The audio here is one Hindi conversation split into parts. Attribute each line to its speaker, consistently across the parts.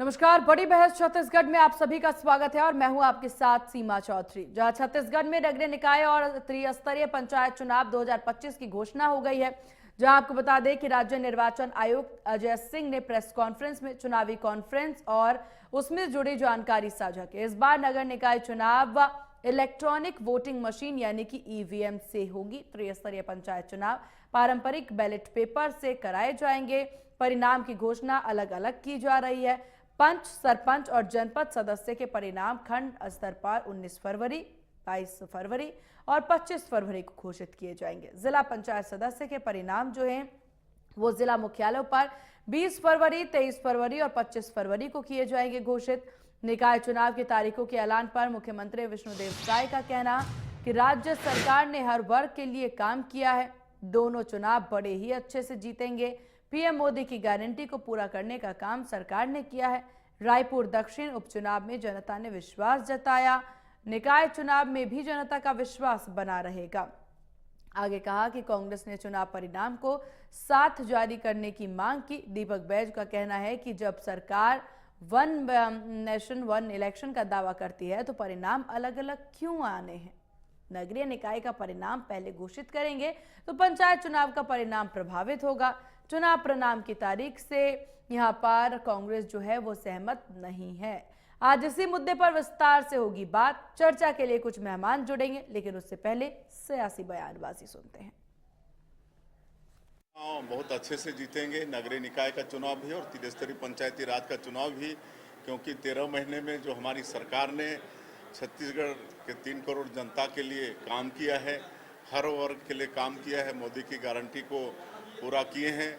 Speaker 1: नमस्कार। बड़ी बहस छत्तीसगढ़ में आप सभी का स्वागत है और मैं हूं आपके साथ सीमा चौधरी। जहां छत्तीसगढ़ में नगरीय निकाय और त्रिस्तरीय पंचायत चुनाव 2025 की घोषणा हो गई है। जहां आपको बता दें कि राज्य निर्वाचन आयुक्त अजय सिंह ने प्रेस कॉन्फ्रेंस में चुनावी कॉन्फ्रेंस और उसमें जुड़ी जानकारी साझा की। इस बार नगर निकाय चुनाव इलेक्ट्रॉनिक वोटिंग मशीन यानी कि ईवीएम से होगी। त्रिस्तरीय पंचायत चुनाव पारंपरिक बैलेट पेपर से कराए जाएंगे। परिणाम की घोषणा अलग अलग की जा रही है। पंच, सरपंच और जनपद सदस्य के परिणाम खंड स्तर पर 19 फरवरी, 22 फरवरी और 25 फरवरी को घोषित किए जाएंगे। जिला पंचायत सदस्य के परिणाम जो हैं वो जिला मुख्यालयों पर 20 फरवरी, 23 फरवरी और 25 फरवरी को किए जाएंगे घोषित। निकाय चुनाव की तारीखों के ऐलान पर मुख्यमंत्री विष्णुदेव साय का कहना कि राज्य सरकार ने हर वर्ग के लिए काम किया है। दोनों चुनाव बड़े ही अच्छे से जीतेंगे। पीएम मोदी की गारंटी को पूरा करने का काम सरकार ने किया है। रायपुर दक्षिण उपचुनाव में जनता ने विश्वास जताया। निकाय चुनाव में भी जनता का विश्वास बना रहेगा। आगे कहा कि कांग्रेस ने चुनाव परिणाम को साथ जारी करने की मांग की। दीपक बैज का कहना है कि जब सरकार वन नेशन वन इलेक्शन का दावा करती है तो परिणाम अलग अलग क्यों आने हैं। नगरीय निकाय का परिणाम पहले घोषित करेंगे तो पंचायत चुनाव का परिणाम प्रभावित होगा। चुनाव परिणाम की तारीख से यहां पर कांग्रेस जो है वो सहमत नहीं है। आज इसी मुद्दे पर विस्तार से होगी बात। चर्चा के लिए कुछ मेहमान जुड़ेंगे, लेकिन उससे पहले सियासी बयानबाजी सुनते हैं।
Speaker 2: बहुत अच्छे से जीतेंगे नगरीय निकाय का चुनाव भी और त्रिस्तरीय पंचायती राज का चुनाव भी, क्योंकि 13 महीने में जो हमारी सरकार ने छत्तीसगढ़ के 3 करोड़ जनता के लिए काम किया है, हर वर्ग के लिए काम किया है, मोदी की गारंटी को पूरा किए हैं।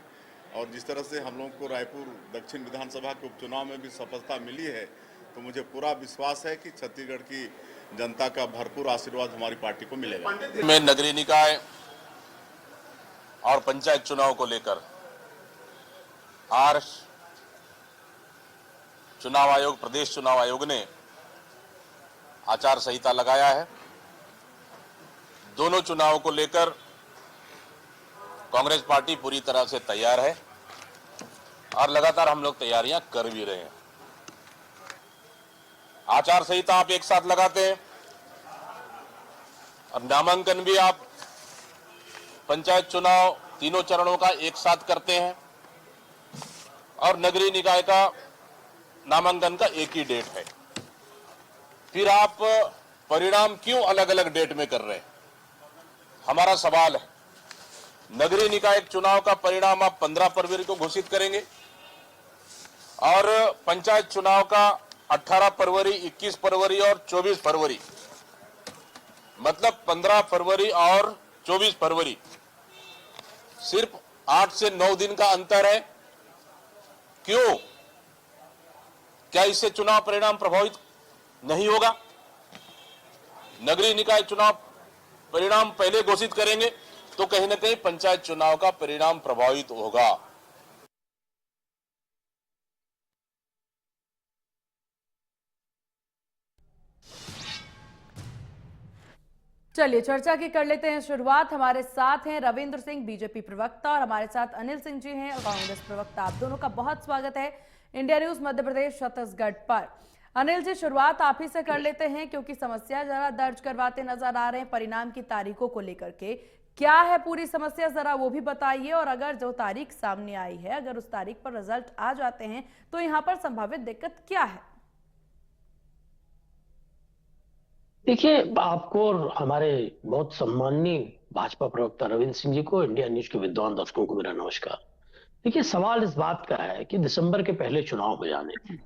Speaker 2: और जिस तरह से हम लोग को रायपुर दक्षिण विधानसभा के उपचुनाव में भी सफलता मिली है, तो मुझे पूरा विश्वास है कि छत्तीसगढ़ की जनता का भरपूर आशीर्वाद हमारी पार्टी को मिलेगा।
Speaker 3: में नगरीय निकाय और पंचायत चुनाव को लेकर आज चुनाव आयोग, प्रदेश चुनाव आयोग ने आचार संहिता लगाया है। दोनों चुनावों को लेकर कांग्रेस पार्टी पूरी तरह से तैयार है और लगातार हम लोग तैयारियां कर भी रहे हैं। आचार संहिता आप एक साथ लगाते हैं और नामांकन भी आप पंचायत चुनाव तीनों चरणों का एक साथ करते हैं और नगरीय निकाय का नामांकन का एक ही डेट है। फिर आप परिणाम क्यों अलग अलग डेट में कर रहे हैं? हमारा सवाल है, नगरीय निकाय चुनाव का परिणाम आप 15 फरवरी को घोषित करेंगे और पंचायत चुनाव का 18 फरवरी, 21 फरवरी और 24 फरवरी, मतलब 15 फरवरी और 24 फरवरी, सिर्फ 8 से 9 दिन का अंतर है। क्यों? क्या इससे चुनाव परिणाम प्रभावित नहीं होगा? नगरीय निकाय चुनाव परिणाम पहले घोषित करेंगे तो कहीं ना कहीं पंचायत चुनाव का परिणाम प्रभावित होगा।
Speaker 1: चलिए चर्चा की कर लेते हैं शुरुआत। हमारे साथ हैं रविंद्र सिंह, बीजेपी प्रवक्ता, और हमारे साथ अनिल सिंह जी हैं, कांग्रेस प्रवक्ता। आप दोनों का बहुत स्वागत है इंडिया न्यूज मध्य प्रदेश छत्तीसगढ़ पर। अनिल जी, शुरुआत आप ही से कर लेते हैं क्योंकि समस्या जरा दर्ज करवाते नजर आ रहे हैं परिणाम की तारीखों को लेकर के। क्या है पूरी समस्या, जरा वो भी बताइए। और अगर जो तारीख सामने आई है, अगर उस तारीख पर रिजल्ट आ जाते हैं तो यहाँ पर संभावित दिक्कत क्या है?
Speaker 4: देखिए, आपको और हमारे बहुत सम्माननीय भाजपा प्रवक्ता रविंद्र सिंह जी को, इंडिया न्यूज के विद्वान दर्शकों को मेरा नमस्कार। देखिए, सवाल इस बात का है कि दिसंबर के पहले चुनाव हो जाने थे।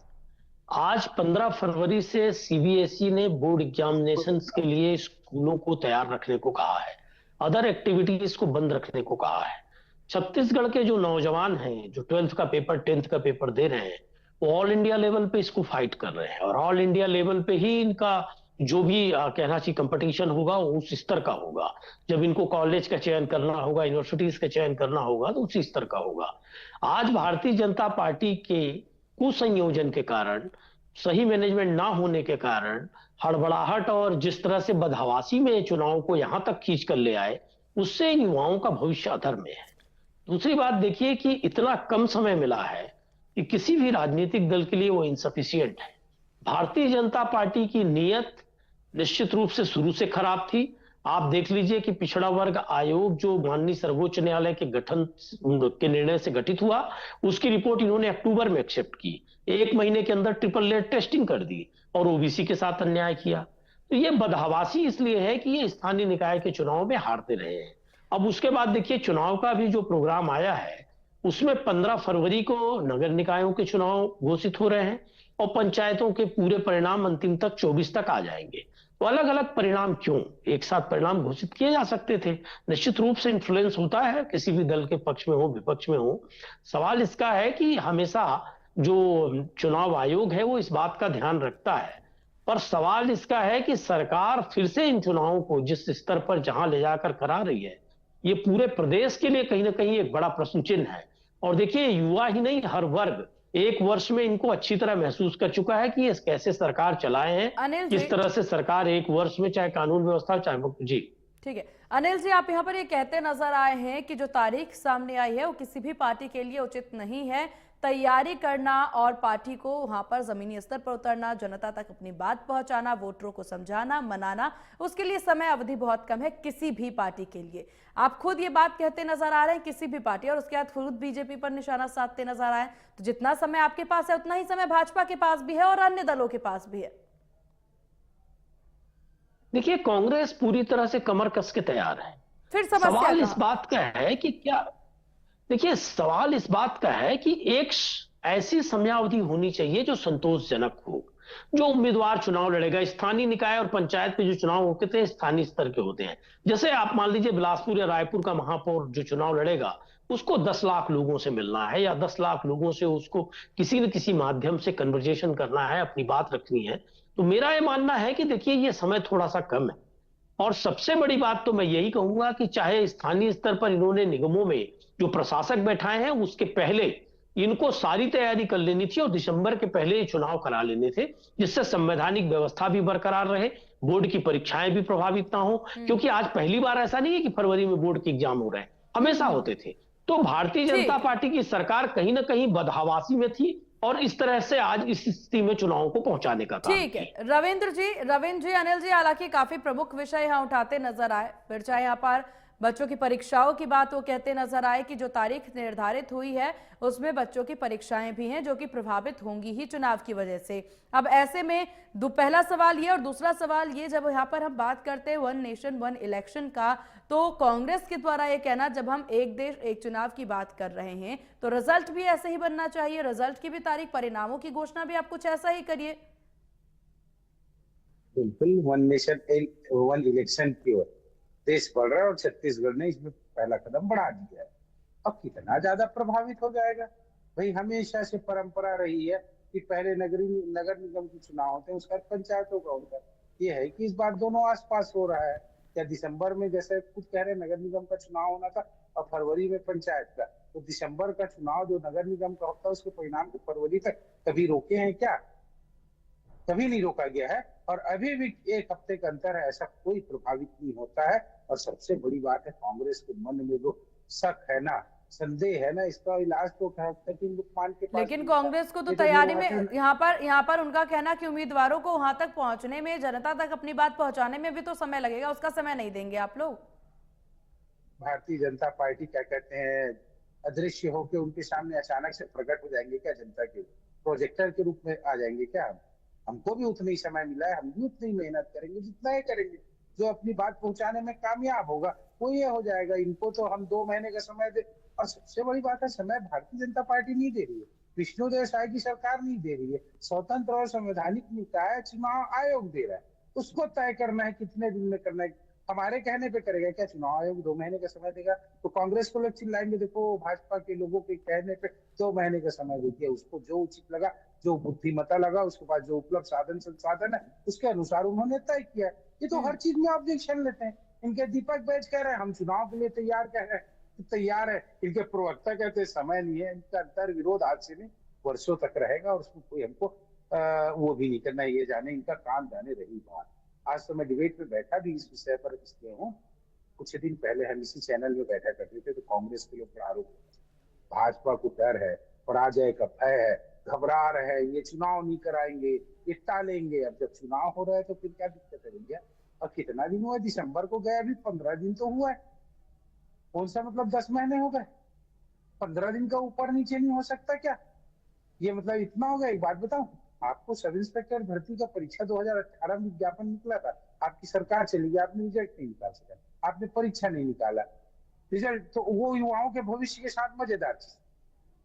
Speaker 4: आज 15 फरवरी से सीबीएसई ने बोर्ड एग्जामिनेशंस के लिए स्कूलों को तैयार रखने को कहा है, अदर एक्टिविटीज को बंद रखने को कहा है। छत्तीसगढ़ के जो नौजवान हैं, जो 12th का पेपर, 10th का पेपर दे रहे हैं, वो ऑल इंडिया लेवल पे इसको फाइट कर रहे हैं और ऑल इंडिया लेवल पे ही इनका जो भी कहना चाहिए कंपटीशन होगा वो उस स्तर का होगा। जब इनको कॉलेज का चयन करना होगा, यूनिवर्सिटीज का चयन करना होगा, तो उसी स्तर का होगा। आज भारतीय जनता पार्टी के कुसंयोजन के कारण, सही मैनेजमेंट ना होने के कारण, हड़बड़ाहट और जिस तरह से बदहवासी में चुनाव को यहां तक खींच कर ले आए, उससे इन युवाओं का भविष्य अधर में है। दूसरी बात देखिए कि इतना कम समय मिला है कि किसी भी राजनीतिक दल के लिए वो इनसफिशियंट है। भारतीय जनता पार्टी की नीयत निश्चित रूप से शुरू से खराब थी। आप देख लीजिए कि पिछड़ा वर्ग आयोग जो माननीय सर्वोच्च न्यायालय के गठन के निर्णय से गठित हुआ, उसकी रिपोर्ट इन्होंने अक्टूबर में एक्सेप्ट की, 1 महीने के अंदर ट्रिपल लेयर टेस्टिंग कर दी और ओबीसी के साथ अन्याय किया। तो ये बदहवासी इसलिए है कि ये स्थानीय निकाय के चुनाव में हारते रहे हैं। अब उसके बाद देखिए चुनाव का भी जो प्रोग्राम आया है, उसमें 15 फरवरी को नगर निकायों के चुनाव घोषित हो रहे हैं और पंचायतों के पूरे परिणाम अंतिम तक 24 तक आ जाएंगे। तो अलग अलग परिणाम क्यों, एक साथ परिणाम घोषित किए जा सकते थे। निश्चित रूप से इन्फ्लुएंस होता है किसी भी दल के पक्ष में हो विपक्ष में हो। सवाल इसका है कि हमेशा जो चुनाव आयोग है वो इस बात का ध्यान रखता है, पर सवाल इसका है कि सरकार फिर से इन चुनावों को जिस स्तर पर जहां ले जाकर करा रही है, ये पूरे प्रदेश के लिए कहीं ना कहीं एक बड़ा प्रश्न चिन्ह है। और देखिए युवा ही नहीं, हर वर्ग एक वर्ष में इनको अच्छी तरह महसूस कर चुका है कि ये कैसे सरकार चलाए हैं,
Speaker 1: अनिल
Speaker 4: किस
Speaker 1: जी,
Speaker 4: तरह से सरकार एक वर्ष में चाहे कानून व्यवस्था चाहे जी।
Speaker 1: ठीक है अनिल जी, आप यहाँ पर ये कहते नजर आए हैं कि जो तारीख सामने आई है वो किसी भी पार्टी के लिए उचित नहीं है। तैयारी करना और पार्टी को वहां पर जमीनी स्तर पर उतरना, जनता तक अपनी बात पहुंचाना, वोटरों को समझाना, मनाना, उसके लिए समय अवधि बहुत कम है किसी भी पार्टी के लिए। आप खुद ये बात कहते नजर आ रहे हैं किसी भी पार्टी, और उसके बाद खुद बीजेपी पर निशाना साधते नजर आए। तो जितना समय आपके पास है उतना ही समय भाजपा के पास भी है और अन्य दलों के पास भी है।
Speaker 4: देखिए कांग्रेस पूरी तरह से कमर कस के तैयार है।
Speaker 1: फिर समस्या
Speaker 4: सवाल इस
Speaker 1: कहां?
Speaker 4: बात का है कि क्या, देखिए सवाल इस बात का है कि एक ऐसी समयावधि होनी चाहिए जो संतोषजनक हो। जो उम्मीदवार चुनाव लड़ेगा, स्थानीय निकाय और पंचायत के जो चुनाव होते हैं स्थानीय स्तर के होते हैं, जैसे आप मान लीजिए बिलासपुर या रायपुर का महापौर जो चुनाव लड़ेगा, उसको 10 लाख लोगों से मिलना है या 10 लाख लोगों से उसको किसी न किसी माध्यम से कन्वर्जेशन करना है, अपनी बात रखनी है। तो मेरा यह मानना है कि देखिए ये समय थोड़ा सा कम है। और सबसे बड़ी बात तो मैं यही कहूंगा कि चाहे स्थानीय स्तर पर इन्होंने निगमों में जो प्रशासक बैठाए हैं उसके पहले इनको सारी तैयारी कर लेनी थी और दिसंबर के पहले ये चुनाव करा लेने थे, जिससे संवैधानिक व्यवस्था भी बरकरार रहे, बोर्ड की परीक्षाएं भी प्रभावित ना हो। क्योंकि आज पहली बार ऐसा नहीं है कि फरवरी में बोर्ड के एग्जाम हो रहे हैं, हमेशा होते थे। तो भारतीय जनता
Speaker 1: ठीक।
Speaker 4: पार्टी की सरकार कहीं ना कहीं बदहवासी में थी और इस तरह से आज इस स्थिति में चुनाव को पहुंचाने का काम
Speaker 1: ठीक है
Speaker 4: किया।
Speaker 1: रविंद्र जी, अनिल जी हालांकि काफी प्रमुख विषय यहाँ उठाते नजर आए। फिर चाहे यहाँ पर बच्चों की परीक्षाओं की बात, वो कहते नजर आए कि जो तारीख निर्धारित हुई है उसमें बच्चों की परीक्षाएं भी हैं जो कि प्रभावित होंगी ही चुनाव की वजह से। अब ऐसे में पहला सवाल ये और दूसरा सवाल ये, जब यहाँ पर हम बात करते हैं वन नेशन वन इलेक्शन का, तो कांग्रेस के द्वारा ये कहना, जब हम एक देश एक चुनाव की बात कर रहे हैं तो रिजल्ट भी ऐसे ही बनना चाहिए, रिजल्ट की भी तारीख, परिणामों की घोषणा भी आप कुछ ऐसा ही करिए।
Speaker 5: बिल्कुल, वन नेशन वन इलेक्शन की ओर देश बढ़ रहा है और छत्तीसगढ़ ने इसमें पहला कदम बढ़ा दिया है। अब कितना ज्यादा प्रभावित हो जाएगा भाई। हमेशा से परंपरा रही है कि पहले नगर निगम के चुनाव होते हैं, उसका पंचायतों का होता है। ये है कि इस बार दोनों आसपास हो रहा है। क्या दिसंबर में, जैसे खुद कह रहे नगर निगम का चुनाव होना था और फरवरी में पंचायत का, तो दिसंबर का चुनाव जो नगर निगम का होता है उसके परिणाम को फरवरी तक कभी रोके हैं क्या? कभी नहीं रोका गया है। और अभी भी 1 हफ्ते का अंतर है, ऐसा कोई प्रभावित नहीं होता है। और सबसे बड़ी बात है, कांग्रेस के मन में जो शक है ना, संदेह है ना, इसका इलाज तो मान के पास।
Speaker 1: लेकिन कांग्रेस को तो तैयारी में यहाँ पर उनका कहना कि उम्मीदवारों को वहां तक पहुंचने में, जनता तक अपनी बात पहुंचाने में भी तो समय लगेगा, उसका समय नहीं देंगे आप लोग?
Speaker 5: भारतीय जनता पार्टी क्या कहते हैं, अदृश्य होकर उनके सामने अचानक से प्रकट हो जाएंगे क्या? जनता के प्रोजेक्टर के रूप में आ जाएंगे क्या? हमको भी उतना ही समय मिला है, हम भी उतनी मेहनत करेंगे जितना ही करेंगे। जो अपनी बात पहुंचाने में कामयाब होगा वो ये हो जाएगा। इनको तो हम 2 महीने का समय दे। और सबसे बड़ी बात है, समय भारतीय जनता पार्टी नहीं दे रही है, विष्णुदेव साय की सरकार नहीं दे रही है, स्वतंत्र और संवैधानिक निकाय चुनाव आयोग दे रहा है। उसको तय करना है कितने दिन में करना है। हमारे कहने पे करेगा क्या चुनाव आयोग? 2 महीने का समय देगा तो कांग्रेस को लोग चिल्लाएंगे, देखो भाजपा के लोगों के कहने पे 2 महीने का समय देती है। उसको जो उचित लगा, जो बुद्धिमता लगा, उसके पास जो उपलब्ध साधन संसाधन है उसके अनुसार उन्होंने तय किया। ये तो हर चीज में ऑब्जेक्शन लेते हैं। इनके दीपक बैच कह रहे हैं हम चुनाव के लिए तैयार कह रहे हैं, तैयार है। इनके प्रवक्ता कहते हैं समय नहीं है। इनका अंतर विरोध आज से नहीं वर्षों तक रहेगा और उसमें कोई हमको वो भी नहीं करना। ये जाने इनका काम जाने रही बात। आज तो मैं डिबेट में बैठा भी इस विषय पर इसलिए हूँ, कुछ दिन पहले हम इसी चैनल में बैठा करते थे तो कांग्रेस के लोग आरोप, भाजपा को डर है पराजय का भय है, घबरा रहे हैं, ये चुनाव नहीं कराएंगे, ये टालेंगे। अब जब चुनाव हो रहा है तो फिर क्या दिक्कत है भैया? और कितना दिन हुआ? दिसंबर को गए, अभी 15 दिन तो हुआ है। कौन सा मतलब 10 महीने हो गए? 15 दिन का ऊपर नीचे नहीं हो सकता क्या? ये मतलब इतना हो गया? एक बात बताऊं, आपको सब इंस्पेक्टर भर्ती का परीक्षा 2018 में विज्ञापन निकला था, आपकी सरकार चली गई, आपने रिजल्ट नहीं निकाल सका, आपने परीक्षा नहीं निकाला, रिजल्ट तो वो युवाओं के भविष्य के साथ मजेदार चीज।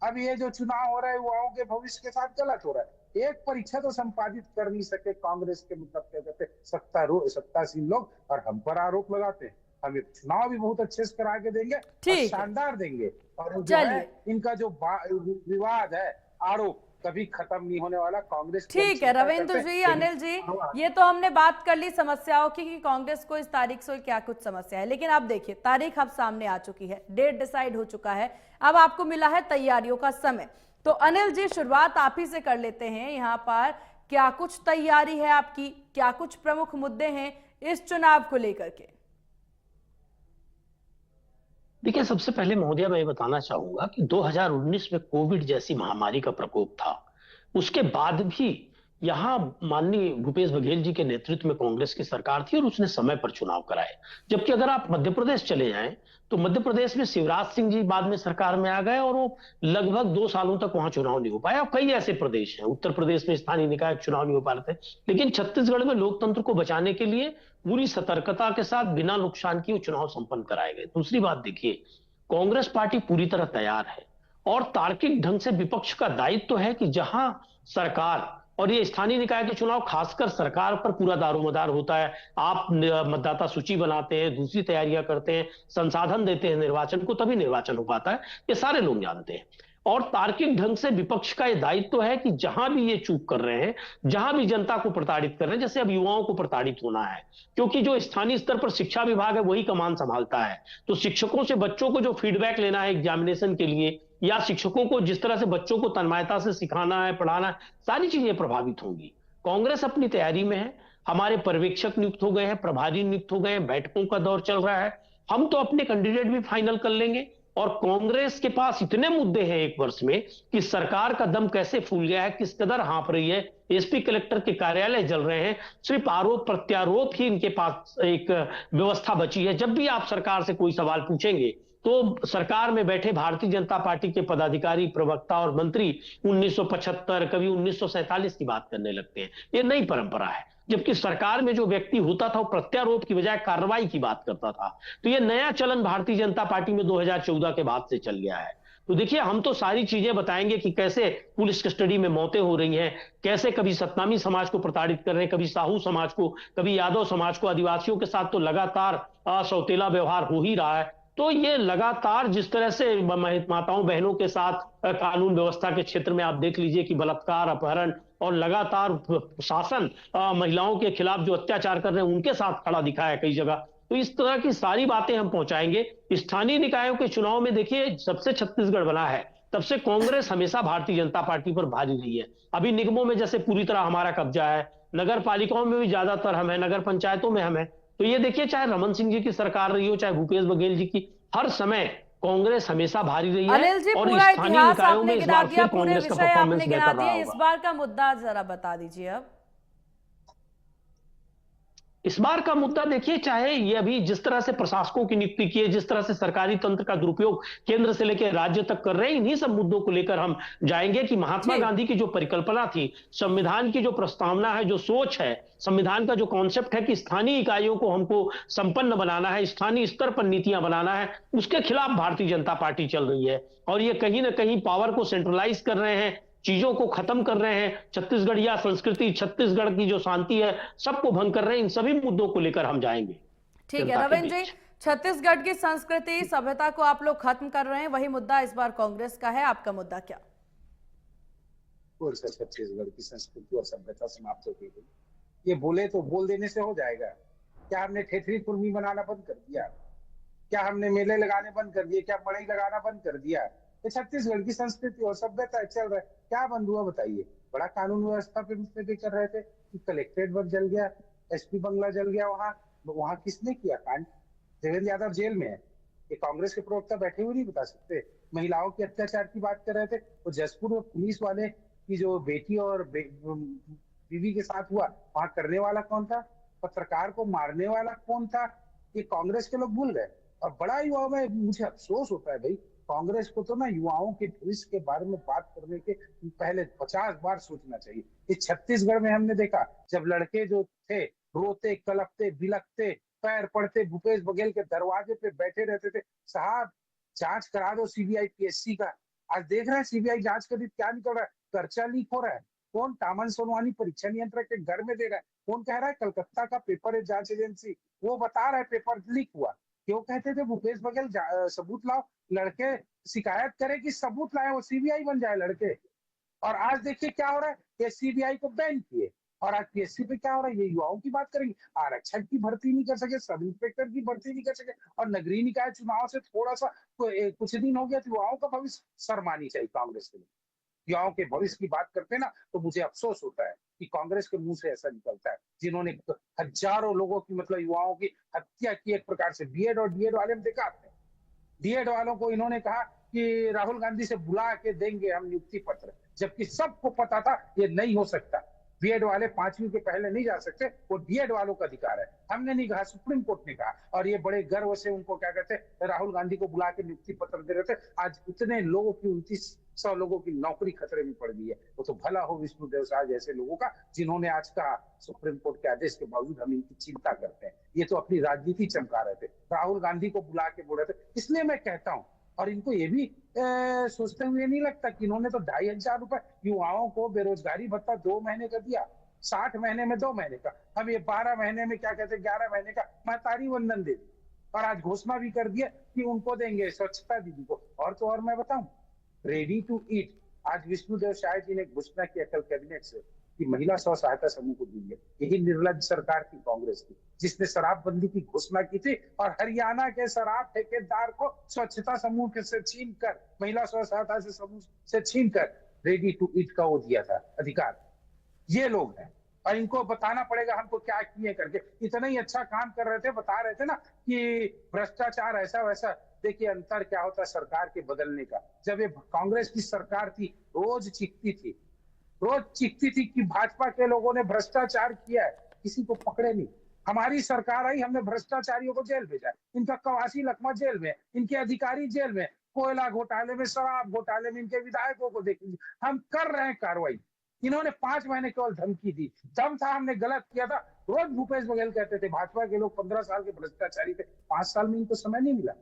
Speaker 5: अब ये जो चुनाव हो रहा है युवाओं के भविष्य के साथ गलत हो रहा है। एक परीक्षा तो संपादित कर नहीं सके कांग्रेस के, मतलब क्या कहते हैं, सत्तासीन लोग, और हम पर आरोप लगाते हैं। हम चुनाव भी बहुत अच्छे से करा के देंगे और
Speaker 1: ठीक है।
Speaker 5: शानदार देंगे। और जो है इनका जो विवाद है, आरोप कभी खत्म नहीं होने वाला। कांग्रेस
Speaker 1: ठीक है रविंद्र जी, अनिल जी, ये तो हमने बात कर ली समस्याओं की कि कांग्रेस को इस तारीख से क्या कुछ समस्या है, लेकिन अब देखिए तारीख अब सामने आ चुकी है, डेट डिसाइड हो चुका है, अब आपको मिला है तैयारियों का समय। तो अनिल जी, शुरुआत आप ही से कर लेते हैं। यहाँ पर क्या कुछ तैयारी है आपकी, क्या कुछ प्रमुख मुद्दे हैं इस चुनाव को लेकर के?
Speaker 4: देखिए, सबसे पहले महोदया मैं ये बताना चाहूंगा कि 2019 में कोविड जैसी महामारी का प्रकोप था, उसके बाद भी यहां माननीय भूपेश बघेल जी के नेतृत्व में कांग्रेस की सरकार थी और उसने समय पर चुनाव कराए। जबकि अगर आप मध्य प्रदेश चले जाएं तो मध्य प्रदेश में शिवराज सिंह जी बाद में सरकार में आ गए और वो लगभग 2 सालों तक वहां चुनाव नहीं हो पाया। और कई ऐसे प्रदेश हैं, उत्तर प्रदेश में स्थानीय निकाय चुनाव नहीं हो पा रहे थे, लेकिन छत्तीसगढ़ में लोकतंत्र को बचाने के लिए पूरी सतर्कता के साथ बिना नुकसान किए चुनाव संपन्न कराए गए। दूसरी बात देखिए, कांग्रेस पार्टी पूरी तरह तैयार है और तार्किक ढंग से विपक्ष का दायित्व है कि जहां सरकार और ये स्थानीय निकाय के चुनाव खासकर सरकार पर पूरा दारोमदार होता है, आप मतदाता सूची बनाते हैं, दूसरी तैयारियां करते हैं, संसाधन देते हैं निर्वाचन को, तभी निर्वाचन हो पाता है, ये सारे लोग जानते हैं। और तार्किक ढंग से विपक्ष का यह दायित्व है कि जहां भी ये चूक कर रहे हैं, जहां भी जनता को प्रताड़ित कर रहे हैं, जैसे अब युवाओं को प्रताड़ित होना है, क्योंकि जो स्थानीय स्तर पर शिक्षा विभाग है वही कमान संभालता है, तो शिक्षकों से बच्चों को जो फीडबैक लेना है एग्जामिनेशन के लिए, या शिक्षकों को जिस तरह से बच्चों को तन्मयता से सिखाना है, पढ़ाना है, सारी चीजें प्रभावित होंगी। कांग्रेस अपनी तैयारी में है, हमारे पर्यवेक्षक नियुक्त हो गए हैं, प्रभारी नियुक्त हो गए हैं, बैठकों का दौर चल रहा है, हम तो अपने कैंडिडेट भी फाइनल कर लेंगे। और कांग्रेस के पास इतने मुद्दे हैं एक वर्ष में कि सरकार का दम कैसे फूल गया है, किस कदर हाँफ रही है, एसपी कलेक्टर के कार्यालय जल रहे हैं, सिर्फ आरोप प्रत्यारोप ही इनके पास एक व्यवस्था बची है। जब भी आप सरकार से कोई सवाल पूछेंगे तो सरकार में बैठे भारतीय जनता पार्टी के पदाधिकारी, प्रवक्ता और मंत्री 1975, कभी 1947 की बात करने लगते हैं। ये नई परंपरा है, जबकि सरकार में जो व्यक्ति होता था वो प्रत्यारोप की बजाय कार्रवाई की बात करता था। तो ये नया चलन भारतीय जनता पार्टी में 2014 के बाद से चल गया है। तो देखिए, हम तो सारी चीजें बताएंगे कि कैसे पुलिस कस्टडी में मौतें हो रही हैं, कैसे कभी सतनामी समाज को प्रताड़ित कर रहे हैं, कभी साहू समाज को, कभी यादव समाज को, आदिवासियों के साथ तो लगातार सौतेला व्यवहार हो ही रहा है। तो ये लगातार जिस तरह से माताओं बहनों के साथ कानून व्यवस्था के क्षेत्र में आप देख लीजिए कि बलात्कार, अपहरण और लगातार शासन महिलाओं के खिलाफ जो अत्याचार कर रहे हैं उनके साथ खड़ा दिखा है कई जगह। तो इस तरह की सारी बातें हम पहुंचाएंगे। स्थानीय निकायों के चुनाव में देखिए, जब से छत्तीसगढ़ बना है तब से कांग्रेस हमेशा भारतीय जनता पार्टी पर भारी रही है। अभी निगमों में जैसे पूरी तरह हमारा कब्जा है, नगर पालिकाओं में भी ज्यादातर हम है, नगर पंचायतों में हम है। तो ये देखिए, चाहे रमन सिंह जी की सरकार रही हो, चाहे भूपेश बघेल जी की, हर समय कांग्रेस हमेशा भारी रही है।
Speaker 1: अनिल जी,
Speaker 4: और
Speaker 1: पूरा
Speaker 4: स्थानीय
Speaker 1: इतिहास
Speaker 4: निकायों
Speaker 1: आपने
Speaker 4: में इस
Speaker 1: गिना
Speaker 4: बार
Speaker 1: दिया,
Speaker 4: फिर
Speaker 1: पूरे
Speaker 4: कांग्रेस का
Speaker 1: विषय
Speaker 4: परफॉर्मेंस
Speaker 1: आपने गिना
Speaker 4: बेहतर
Speaker 1: दिए,
Speaker 4: रहा
Speaker 1: इस
Speaker 4: होगा।
Speaker 1: बार का मुद्दा जरा बता दीजिए अब।
Speaker 4: इस बार का मुद्दा देखिए, चाहे ये अभी जिस तरह से प्रशासकों की नियुक्ति की है, जिस तरह से सरकारी तंत्र का दुरुपयोग केंद्र से लेकर राज्य तक कर रहे हैं, इन्हीं सब मुद्दों को लेकर हम जाएंगे कि महात्मा गांधी की जो परिकल्पना थी, संविधान की जो प्रस्तावना है, जो सोच है, संविधान का जो कॉन्सेप्ट है कि स्थानीय इकाइयों को हमको संपन्न बनाना है, स्थानीय स्तर पर नीतियां बनाना है, उसके खिलाफ भारतीय जनता पार्टी चल रही है। और ये कहीं ना कहीं पावर को सेंट्रलाइज कर रहे हैं, चीजों को खत्म कर रहे हैं, छत्तीसगढ़ या संस्कृति, छत्तीसगढ़ की जो शांति है, सबको भंग कर रहे हैं। इन सभी मुद्दों को लेकर हम जाएंगे।
Speaker 1: ठीक है रविंद्र जी, छत्तीसगढ़ की संस्कृति सभ्यता को आप लोग खत्म कर रहे हैं, वही मुद्दा इस बार कांग्रेस का है, आपका मुद्दा क्या?
Speaker 5: छत्तीसगढ़ की संस्कृति और सभ्यता समाप्त हो गई? ये बोले तो बोल देने से हो जाएगा क्या? हमने ठेठरी कुर्मी बनाना बंद कर दिया? क्या हमने मेले लगाने बंद कर दिए? क्या मड़ई लगाना बंद कर दिया? ये छत्तीसगढ़ की संस्कृति और सभ्यता चल रहा है। क्या बंद हुआ बताइए? बड़ा कानून व्यवस्था पे कर रहे थे कि कलेक्ट्रेट वर्ग जल गया, एसपी बंगला जल गया, वहां किसने किया कांड? देवेंद्र यादव जेल में है, ये कांग्रेस के प्रवक्ता बैठे हुए नहीं बता सकते? महिलाओं के अत्याचार की बात कर रहे थे। और जसपुर में पुलिस वाले की जो बेटी और बीवी के साथ हुआ, वहां करने वाला कौन था? पत्रकार को मारने वाला कौन था? ये कांग्रेस के लोग भूल गए। और बड़ा युवाओं में मुझे अफसोस होता है भाई, कांग्रेस को तो ना युवाओं के भविष्य के बारे में बात करने के पहले 50 बार सोचना चाहिए। इस छत्तीसगढ़ में हमने देखा, जब लड़के जो थे रोते कलपते बिलखते पैर पड़ते भूपेश बघेल के दरवाजे पे बैठे रहते थे, साहब जांच करा दो सीबीआई पीएससी का। आज देख रहे हैं सीबीआई जांच कर क्या निकल रहा है, पर्चा लीक हो रहा है। कौन? टामन सोनवानी परीक्षा नियंत्रक के घर में दे रहा है। कौन कह रहा है? कलकत्ता का पेपर है जांच एजेंसी, वो बता रहा है पेपर लीक हुआ। क्यों कहते थे भूपेश बघेल सबूत लाओ, लड़के शिकायत करे कि सबूत लाए, वो सीबीआई बन जाए लड़के। और आज देखिए क्या हो रहा है, ये सीबीआई को बैन किए। और आज पीएससी पे क्या हो रहा है, ये युवाओं की बात करेंगे। आरक्षक की भर्ती नहीं कर सके, सब इंस्पेक्टर की भर्ती नहीं कर सके। और नगरीय निकाय चुनाव से थोड़ा सा कुछ दिन हो गया तो युवाओं का भविष्य शर्मानी चाहिए कांग्रेस के लिए। युवाओं के भविष्य की बात करते हैं ना, तो मुझे अफसोस होता है कि कांग्रेस के मुंह से ऐसा निकलता है, जिन्होंने हजारों लोगों की मतलब युवाओं की हत्या की एक प्रकार से। बीएड और डीएड वाले में देखा आपने, डीएड वालों को इन्होंने कहा कि राहुल गांधी से बुला के देंगे हम नियुक्ति पत्र, जबकि सबको पता था ये नहीं हो सकता। बीएड वाले 5वीं के पहले नहीं जा सकते, वो डीएड वालों का अधिकार है। हमने नहीं कहा, सुप्रीम कोर्ट ने कहा। और ये बड़े गर्व से उनको क्या कहते हैं, राहुल गांधी को बुला के नियुक्ति पत्र दे रहे थे। आज इतने लोगों की 2900 लोगों की नौकरी खतरे में पड़ गई है। वो तो भला हो विष्णुदेव साय जैसे लोगों का, जिन्होंने आज कहा सुप्रीम कोर्ट के आदेश के बावजूद हम इनकी चिंता करते हैं। ये तो अपनी राजनीति चमका रहे थे, राहुल गांधी को बुला के बोल रहे थे। इसलिए मैं कहता हूँ, और इनको ये भी सोचते हुए नहीं लगता कि इन्होंने तो 2500 रुपए युवाओं को बेरोजगारी भत्ता 2 महीने का दिया, 60 महीने में 2 महीने का। हम ये 12 महीने में क्या कहते हैं 11 महीने का महतारी वंदन दे दी। और आज घोषणा भी कर दिया कि उनको देंगे स्वच्छता दीदी को। और तो और मैं बताऊं, रेडी टू ईट, आज विष्णुदेव साय जी ने घोषणा की कल कैबिनेट से कि महिला स्व सहायता समूह को देंगे। यही निर्लज सरकार थी कांग्रेस की, जिसने शराबबंदी की घोषणा की थी और हरियाणा के शराब ठेकेदार को स्वच्छता समूह के से छीन कर, महिला स्व सहायता से समूह से छीन कर रेडी टू ईट का वो दिया था अधिकार। ये लोग हैं और इनको बताना पड़ेगा हमको क्या किए करके। इतना ही अच्छा काम कर रहे थे, बता रहे थे ना कि भ्रष्टाचार ऐसा वैसा। देखिए अंतर क्या होता है सरकार के बदलने का। जब ये कांग्रेस की सरकार थी, रोज चीखती थी कि भाजपा के लोगों ने भ्रष्टाचार किया है, किसी को पकड़े नहीं। हमारी सरकार आई, हमने भ्रष्टाचारियों को जेल भेजा। इनका कवासी लखमा जेल में, इनके अधिकारी जेल में, कोयला घोटाले में, शराब घोटाले में इनके विधायकों को देख लीजिए। हम कर रहे हैं कार्रवाई। इन्होंने 5 महीने केवल धमकी दी, दम था हमने गलत किया था। रोज भूपेश बघेल कहते थे भाजपा के लोग 15 साल के भ्रष्टाचारी थे। 5 साल में इनको समय नहीं मिला,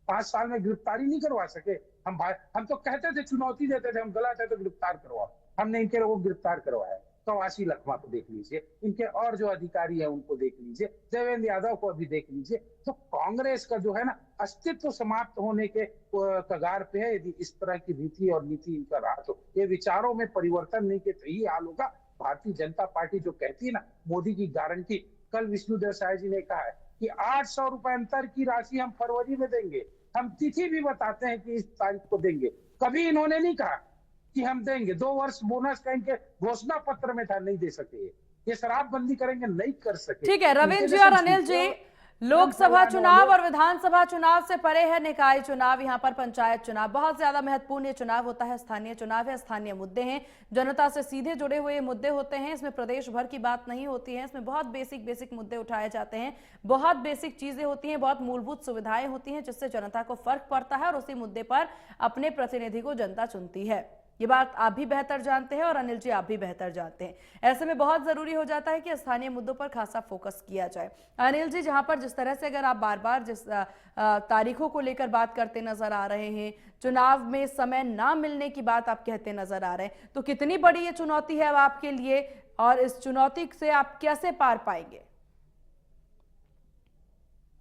Speaker 5: 5 साल में गिरफ्तारी नहीं करवा सके। हम तो कहते थे, चुनौती देते थे, हम गलत है तो गिरफ्तार करवाओ। हमने इनके लोगों को गिरफ्तार करवाया। कवासी लखमा को देख लीजिए, इनके और जो अधिकारी है उनको देख लीजिए, देवेंद्र यादव को अभी देख लीजिए। तो कांग्रेस का जो है ना अस्तित्व समाप्त होने के कगार पे है, यदि इस तरह की रीति और नीति इनका रहा तो। ये विचारों में परिवर्तन नहीं के तो यही हाल होगा। भारतीय जनता पार्टी जो कहती है ना मोदी की गारंटी, कल विष्णुदेव साय जी ने कहा है कि 800 रुपए अंतर की राशि हम फरवरी में देंगे। हम तिथि भी बताते हैं कि इस तारीख को देंगे। कभी इन्होंने नहीं कहा कि हम देंगे। 2 वर्ष बोनस का इनके घोषणा पत्र में था, नहीं दे सके। ये शराबबंदी करेंगे, नहीं कर सके।
Speaker 1: ठीक है रविंद्र जी और अनिल जी, लोकसभा चुनाव और विधानसभा चुनाव से परे है निकाय चुनाव, यहाँ पर पंचायत चुनाव बहुत ज्यादा महत्वपूर्ण ये चुनाव होता है। स्थानीय चुनाव है, स्थानीय मुद्दे हैं, जनता से सीधे जुड़े हुए मुद्दे होते हैं। इसमें प्रदेश भर की बात नहीं होती है, इसमें बहुत बेसिक मुद्दे उठाए जाते हैं, बहुत बेसिक चीजें होती हैं, बहुत मूलभूत सुविधाएं होती हैं जिससे जनता को फर्क पड़ता है और उसी मुद्दे पर अपने प्रतिनिधि को जनता चुनती है। ये बात आप भी बेहतर जानते हैं और अनिल जी आप भी बेहतर जानते हैं। ऐसे में बहुत जरूरी हो जाता है कि स्थानीय मुद्दों पर खासा फोकस किया जाए। अनिल जी, जहां पर जिस तरह से अगर आप बार बार जिस तारीखों को लेकर बात करते नजर आ रहे हैं, चुनाव में समय ना मिलने की बात आप कहते नजर आ रहे हैं, तो कितनी बड़ी ये चुनौती है अब आपके लिए और इस चुनौती से आप कैसे पार पाएंगे?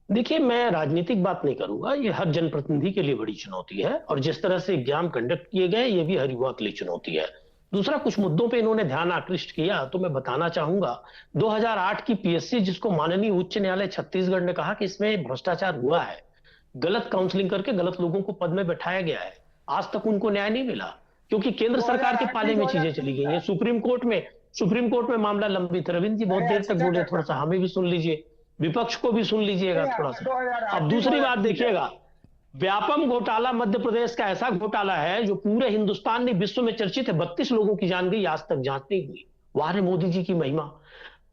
Speaker 4: देखिए, मैं राजनीतिक बात नहीं करूंगा, ये हर जनप्रतिनिधि के लिए बड़ी चुनौती है और जिस तरह से एग्जाम कंडक्ट किए गए ये भी हर युवा के लिए चुनौती है। दूसरा, कुछ मुद्दों पे इन्होंने ध्यान आकृष्ट किया तो मैं बताना चाहूंगा। 2008 की पीएससी, जिसको माननीय उच्च न्यायालय छत्तीसगढ़ ने कहा कि इसमें भ्रष्टाचार हुआ है, गलत काउंसलिंग करके गलत लोगों को पद में बैठाया गया है, आज तक उनको न्याय नहीं मिला क्योंकि केंद्र सरकार के पाले में चीजें चली गई है। सुप्रीम कोर्ट में मामला लंबित। रविंद्र जी बहुत देर तक बोले, थोड़ा सा हमें भी सुन लीजिए, विपक्ष को भी सुन लीजिएगा थोड़ा सा। अब दूसरी बात देखिएगा, व्यापम घोटाला मध्य प्रदेश का ऐसा घोटाला है जो पूरे हिंदुस्तान में विश्व में चर्चित है। 32 लोगों की जान गई, आज तक जांच नहीं हुई। वहां है मोदी जी की महिमा।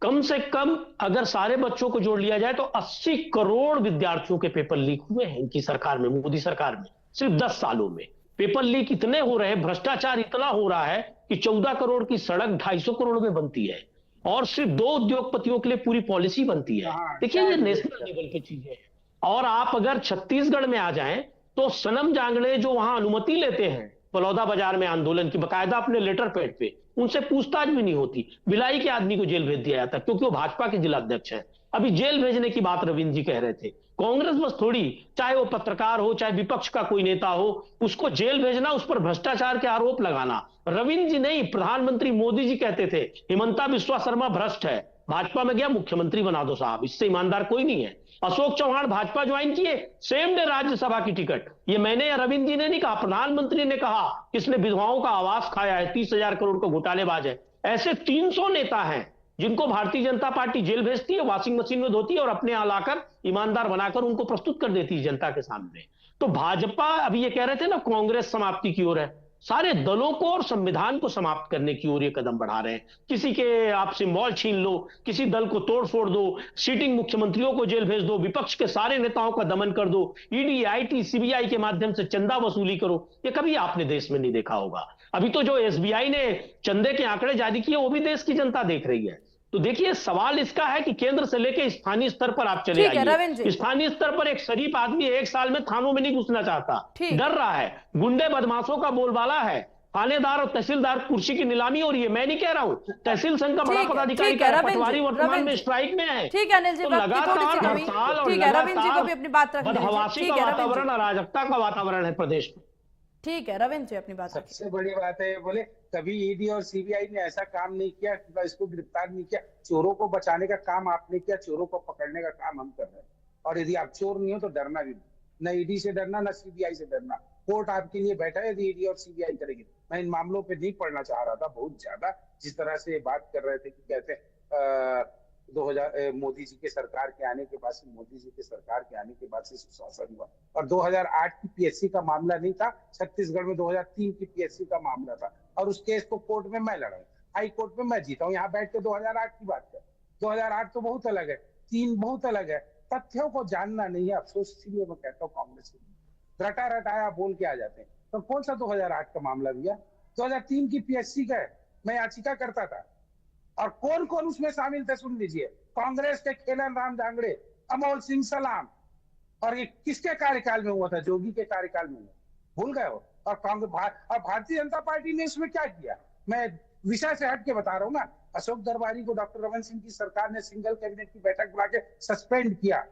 Speaker 4: कम से कम अगर सारे बच्चों को जोड़ लिया जाए तो 80 करोड़ विद्यार्थियों के पेपर लीक हुए हैं इनकी सरकार में, मोदी सरकार में। सिर्फ 10 सालों में पेपर लीक इतने हो रहे हैं, भ्रष्टाचार इतना हो रहा है कि 14 करोड़ की सड़क 250 करोड़ में बनती है और सिर्फ 2 उद्योगपतियों के लिए पूरी पॉलिसी बनती है। देखिए ये नेशनल लेवल पे चीजें हैं। और आप अगर छत्तीसगढ़ में आ जाएं तो सनम जांगड़े जो वहां अनुमति लेते हैं बलौदा बाजार में आंदोलन की, बकायदा अपने लेटर पैड पे, उनसे पूछताछ भी नहीं होती। भिलाई के आदमी को जेल भेज दिया जाता क्योंकि वो भाजपा के जिला अध्यक्ष हैं। अभी जेल भेजने की बात रविंद्र जी कह रहे थे। कांग्रेस बस थोड़ी, चाहे वो पत्रकार हो चाहे विपक्ष का कोई नेता हो, उसको जेल भेजना, उस पर भ्रष्टाचार के आरोप लगाना। रविंद्र जी नहीं, प्रधानमंत्री मोदी जी कहते थे हिमंता बिस्वा शर्मा भ्रष्ट है, भाजपा में गया मुख्यमंत्री बना दो साहब, इससे ईमानदार कोई नहीं है। अशोक चौहान भाजपा ज्वाइन किए, सेम डे राज्यसभा की टिकट। ये मैंने या रविंद्र जी ने नहीं कहा, प्रधानमंत्री ने कहा किसने विधवाओं का आवास खाया है, 30,000 करोड़ का घोटालेबाज है। ऐसे 300 नेता हैं जिनको भारतीय जनता पार्टी जेल भेजती है, वॉशिंग मशीन में धोती है और अपने यहां लाकर ईमानदार बनाकर उनको प्रस्तुत कर देती है जनता के सामने। तो भाजपा, अभी ये कह रहे थे ना कांग्रेस समाप्ति की ओर है, सारे दलों को और संविधान को समाप्त करने की ओर ये कदम बढ़ा रहे हैं। किसी के आप सिंबल छीन लो, किसी दल को तोड़ फोड़ दो, सीटिंग मुख्यमंत्रियों को जेल भेज दो, विपक्ष के सारे नेताओं का दमन कर दो, ईडी आईटी सीबीआई के माध्यम से चंदा वसूली करो। ये कभी आपने देश में नहीं देखा होगा। अभी तो जो एसबीआई ने चंदे के आंकड़े जारी किए वो भी देश की जनता देख रही है। तो देखिए सवाल इसका है कि केंद्र से लेकर स्थानीय स्तर पर आप चले आइए। स्थानीय स्तर पर एक शरीफ आदमी 1 साल में थानों में नहीं घुसना चाहता, डर रहा है। गुंडे बदमाशों का बोलबाला है, थानेदार और तहसीलदार कुर्सी की नीलामी हो रही है। मैं नहीं कह रहा हूँ, तहसील संघ का बड़ा पदाधिकारी पटवारी वर्तमान में स्ट्राइक में है।
Speaker 1: ठीक है अनिल जी,
Speaker 4: लगातार हड़ताल और बदहवासी का वातावरण, अराजकता का वातावरण है प्रदेश में।
Speaker 1: ठीक है रविंद्र जी, अपनी बात।
Speaker 5: सबसे बड़ी बात है, बोले कभी ईडी और सीबीआई ने ऐसा काम नहीं किया, इसको गिरफ्तार नहीं किया। चोरों को बचाने का काम आपने किया, चोरों को पकड़ने का काम हम कर रहे हैं। और यदि आप चोर नहीं हो तो डरना भी नहीं, न ईडी से डरना न सीबीआई से डरना। कोर्ट आपके लिए बैठा है, यदि ईडी और सीबीआई करेगी। मैं इन मामलों पे नहीं पढ़ना चाह रहा था बहुत ज्यादा, जिस तरह से बात कर रहे थे कि कहते 2000 मोदी जी के सरकार के आने के बाद से, मोदी जी के सरकार के आने के बाद से सुशासन हुआ। और 2008 की पीएससी का मामला नहीं था, छत्तीसगढ़ में 2003 की पीएससी का मामला था। और उस केस को कोर्ट में मैं लड़ा हूँ, हाई कोर्ट में मैं जीता हूँ। यहाँ बैठ के 2008 की बात कर, 2008 तो बहुत अलग है, 3 बहुत अलग है। तथ्यों को जानना नहीं है, अफसोस। इसीलिए मैं कहता हूँ कांग्रेस रटा रटाया बोल के आ जाते हैं। तो कौन सा 2008 का मामला भैया? 2003 की पीएससी का है, मैं याचिका करता था। और कौन कौन उसमें शामिल थे सुन लीजिए। कांग्रेस के खेलन राम जांगड़े, अमोल सिंह सलाम। और ये किसके कार्यकाल में हुआ था? जोगी के कार्यकाल में हुआ, भूल गए हो? और भारतीय जनता पार्टी ने इसमें क्या किया? मैं विषय से हट के बता रहा हूँ ना। अशोक दरबारी को डॉक्टर रमन सिंह की सरकार ने सिंगल कैबिनेट की बैठक बुला के सस्पेंड किया।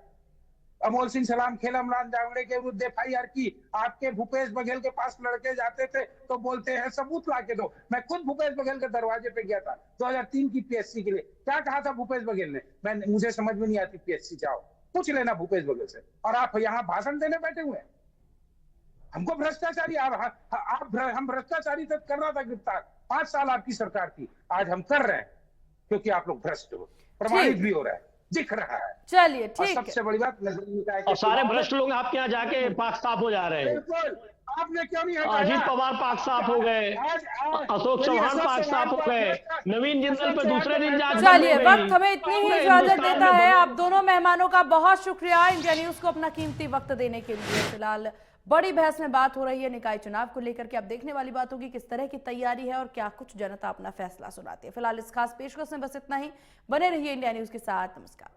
Speaker 5: अमोल सिंह सलाम, खेलम राम जांगड़े के विरुद्ध एफआईआर की। आपके भूपेश बघेल के पास लड़के जाते थे तो बोलते हैं सबूत ला के दो। मैं खुद भूपेश बघेल के दरवाजे पे गया था 2003 की पीएससी के लिए। क्या कहा था भूपेश बघेल ने? मुझे समझ में नहीं आती पीएससी, जाओ पूछ लेना भूपेश बघेल से। और आप यहाँ भाषण देने बैठे हुए हैं। हमको भ्रष्टाचारी, हम भ्रष्टाचारी तक कर रहा था गिरफ्तार। 5 साल आपकी सरकार थी, आज हम कर रहे हैं क्योंकि आप लोग भ्रष्ट हो, प्रमाणित भी हो रहा है, दिख रहा है।
Speaker 1: चलिए ठीक है।
Speaker 5: सबसे बड़ी बात,
Speaker 4: और सारे भ्रष्ट लोग आपके यहाँ जाके पाक साफ हो जा रहे हैं।
Speaker 5: बिल्कुल, आपने क्यों नहीं हटाया?
Speaker 4: अजीत पवार पाक साफ हो गए, अशोक चौहान पाक साफ हो गए, नवीन जिंदल पे दूसरे दिन जांच।
Speaker 1: चलिए वक्त हमें इतनी ही इजाजत देता है। आप दोनों मेहमानों का बहुत शुक्रिया इंडिया न्यूज को अपना कीमती वक्त देने के लिए। फिलहाल बड़ी बहस में बात हो रही है निकाय चुनाव को लेकर के। अब देखने वाली बात होगी किस तरह की तैयारी है और क्या कुछ जनता अपना फैसला सुनाती है। फिलहाल इस खास पेशकश में बस इतना ही। बने रहिए इंडिया न्यूज के साथ। नमस्कार।